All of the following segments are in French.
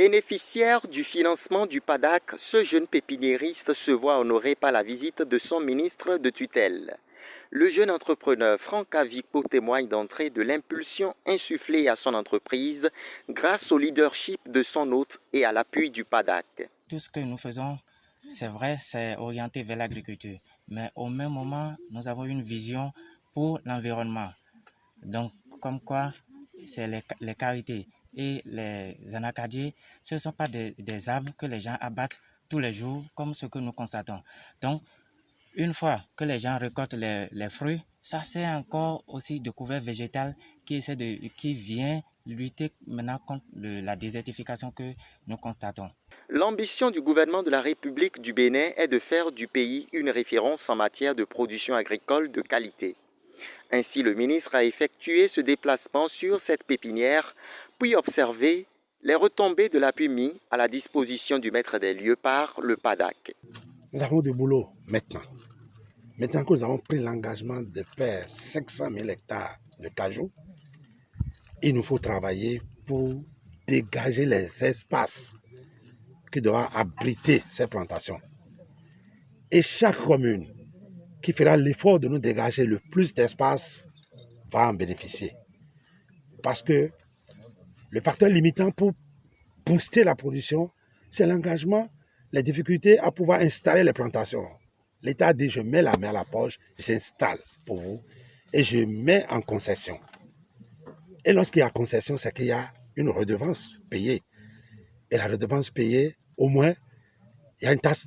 Bénéficiaire du financement du PADAC, ce jeune pépiniériste se voit honoré par la visite de son ministre de tutelle. Le jeune entrepreneur Franck Avikpo témoigne d'entrée de l'impulsion insufflée à son entreprise grâce au leadership de son hôte et à l'appui du PADAC. Tout ce que nous faisons, c'est vrai, c'est orienté vers l'agriculture. Mais au même moment, nous avons une vision pour l'environnement. Donc, comme quoi, c'est les carités et les anacardiers, ce ne sont pas des arbres que les gens abattent tous les jours, comme ce que nous constatons. Donc, une fois que les gens récoltent les fruits, ça c'est encore aussi de couvert végétal qui vient lutter maintenant contre la désertification que nous constatons. L'ambition du gouvernement de la République du Bénin est de faire du pays une référence en matière de production agricole de qualité. Ainsi, le ministre a effectué ce déplacement sur cette pépinière, puis observé les retombées de l'appui mis à la disposition du maître des lieux par le PADAC. Nous avons du boulot maintenant. Maintenant que nous avons pris l'engagement de faire 500 000 hectares de cajou, il nous faut travailler pour dégager les espaces qui doivent abriter ces plantations. Et chaque commune qui fera l'effort de nous dégager le plus d'espace va en bénéficier. Parce que le facteur limitant pour booster la production, c'est l'engagement, les difficultés à pouvoir installer les plantations. L'État dit, je mets la main à la poche, j'installe pour vous et je mets en concession. Et lorsqu'il y a concession, c'est qu'il y a une redevance payée. Et la redevance payée, au moins, il y a une tâche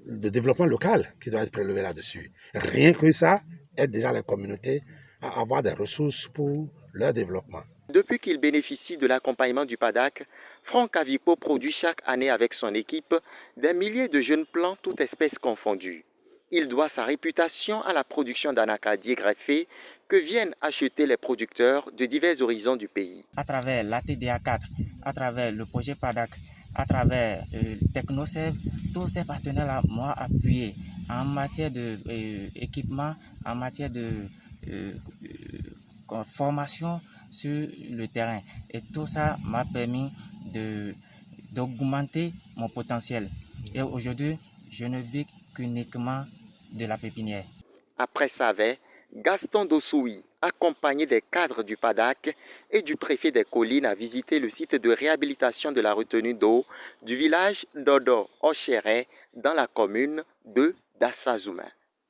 de développement local qui doit être prélevée là-dessus. Rien que ça aide déjà les communautés à avoir des ressources pour leur développement. Depuis qu'il bénéficie de l'accompagnement du PADAC, Franck Avikpo produit chaque année avec son équipe des milliers de jeunes plants, toutes espèces confondues. Il doit sa réputation à la production d'anacardiers greffés que viennent acheter les producteurs de divers horizons du pays. À travers l'ATDA 4, à travers le projet PADAC, à travers TechnoServe, tous ces partenaires-là m'ont appuyé en matière d'équipement, en matière de formation sur le terrain. Et tout ça m'a permis d'augmenter mon potentiel. Et aujourd'hui, je ne vis qu'uniquement de la pépinière. Après Savet, Gaston Dossoui, accompagné des cadres du PADAC et du préfet des collines, a visité le site de réhabilitation de la retenue d'eau du village d'Odo Ochéré dans la commune de Dassazouma.